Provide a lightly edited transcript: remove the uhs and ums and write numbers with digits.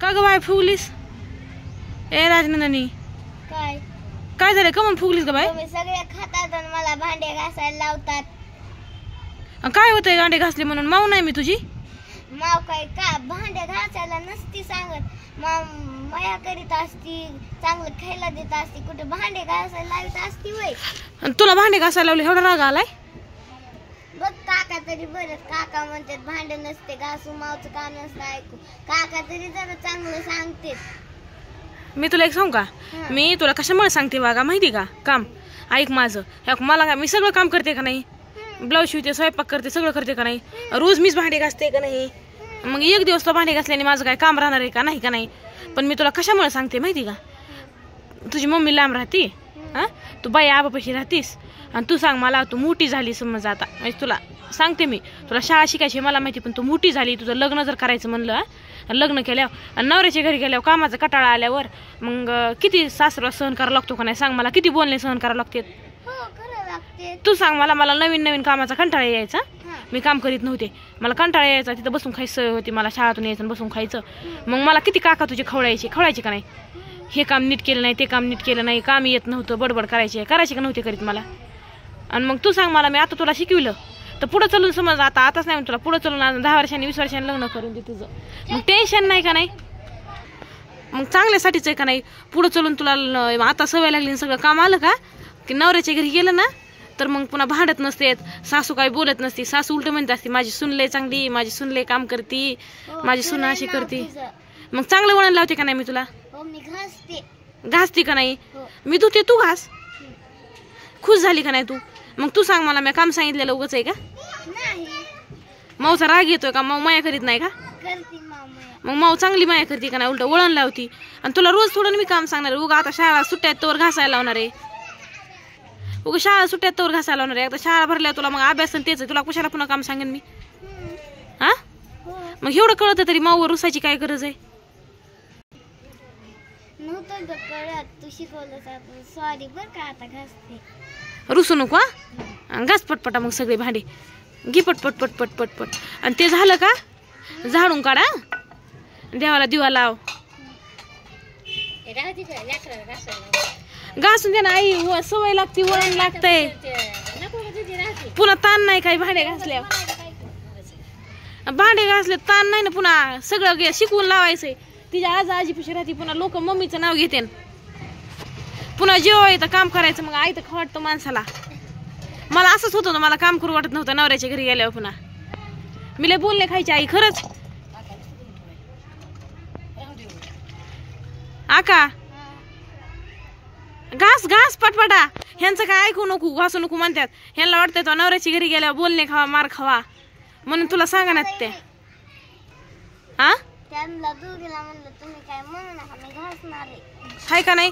का ग बाय फुगलीस? ए राजनंदिनी काय काय झालं का म्हणून फुगलीस ग बाय? तुम्ही सगळे खातात आणि मला भांडे घासायला लावतात. काय होतंय गांडे घासले म्हणून? माऊ नाही मी तुझी? माव काय का भांडे घासायला नसती सांगत. माव माया करीत असती, चांगलं खायला देत असती, कुठे भांडे घासायला लावत असती वय. आणि तुला भांडे घासायला लावले एवढा राग आलाय? बघ काका तरी बरं, काका म्हणतात भांडे नसते घासू, मावचं काम नसतं ऐकू. काका तरी जरा चांगलं सांगते. मी तुला एक सांगू का? मी तुला कशामुळे सांगते बघा माहिती का? काम ऐक माझं. मला काय, मी सगळं काम करते का नाही? ब्लाऊज शिवते, स्वयंपाक करते, सगळं करते का नाही? रोज मीच भांडे घासते का नाही? मग एक दिवस तो भांडे घासल्याने माझं काय काम राहणार आहे का? नाही का नाही? पण मी तुला कशामुळे सांगते माहिती का? तुझी मम्मी लांब राहते, हा, तू बाई आबापाशी राहतीस, आणि तू सांग मला, तू मोठी झाली समज आता, म्हणजे तुला सांगते मी, तुला शाळा शिकायची मला माहिती, पण तू मोठी झाली, तुझं लग्न जर करायचं म्हणलं, लग्न केल्यावर आणि नवऱ्याच्या घरी गेल्यावर कामाचा कटाळा आल्यावर मग किती सासरा सहन करावं लागतो का नाही? सांग मला, किती बोलणे सहन करावं लागते? तू सांग मला. मला नवीन नवीन कामाचा कंटाळा यायचा, मी काम करीत नव्हते, मला कंटाळा यायचा, तिथं बसून खायची सवय होती मला, शाळेतून यायचं बसून खायचं. मग मला किती काका तुझे खवळायचे का नाही? हे काम नीट केलं नाही, ते काम नीट केलं नाही, काम येत नव्हतं, बडबड करायचे का नव्हते करीत मला? आणि मग तू सांग मला, मी आता तुला शिकविलं तर पुढं चलून समज, आताच नाही तुला, पुढं चलून 10 वर्षांनी 20 वर्षांनी लग्न करून दे तुझं, मग टेन्शन नाही का नाही? मग चांगल्यासाठीच आहे का नाही? पुढं चलून तुला आता सवय लागली, सगळं काम आलं का की नवऱ्याच्या घरी गेलं ना तर मग पुन्हा भांडत नसते, सासू काही बोलत नसते, सासू उलट म्हणत असते माझी सुनले चांगली, माझी सुनले काम करती, माझी सुन अशी करती. मग चांगलं वळण लावते का नाही मी तुला? घासते का नाही? मी धुते, तू घास. खुश झाली का नाही तू? मग तू सांग मला, मी काम सांगितलेलं उगाच आहे का? माऊचा राग येतोय का? माऊ माया करीत नाही का? मग माऊ चांगली माया करते का नाही? उलट वळण लावती. आणि तुला रोज थोडं मी काम सांगणार, उगा आता शाळा सुट्ट्यात तोवर घासायला लावणार आहे, उगा शाळा सुट्ट्यात तोवर घासायला लावणार आहे. आता शाळा भरल्या तुला मग अभ्यास तेच, तुला कुशाला पुन्हा काम सांगेन मी? हा, मग एवढं कळतं तरी माऊवर रुसायची काय गरज आहे? तू शिकवलं, सॉरी बर का, आता घासते. रुसू नको हा, घास पटपटा मग सगळे भांडे घे पटपट पटपट पटपट. आणि ते झालं का झाडून काढा, देवाला दिवा लाव. घासून दे ना आई, सवय लागते, वळण लागतंय, पुन्हा ताण नाही काही. भांडे घासले ताण नाही ना, पुन्हा सगळं शिकवून लावायचंय. तिच्या आजीपाशी राहते, पुन्हा लोक मम्मीचं नाव घेते, पुन्हा जेव्हा येतं काम करायचं मग आई तर खवटतं माणसाला. मला असंच होतं ना, मला काम करू वाटत नव्हतं नवऱ्याच्या घरी गेल्यावर. पुन्हा मी लय बोलणे खायची आई, खरंच. आका घास पटपटा, ह्यांचं काय ऐकू नको, घासू नको म्हणतात. ह्यांना वाटतं तो नवऱ्याच्या घरी गेल्यावर बोलणे खावा, मार खावा, म्हणून तुला सांगा ना ते. हा, त्यांना दोघीला म्हणलं तुम्ही काय म्हणू नका, मी घासणार आहे. हाय का नाही?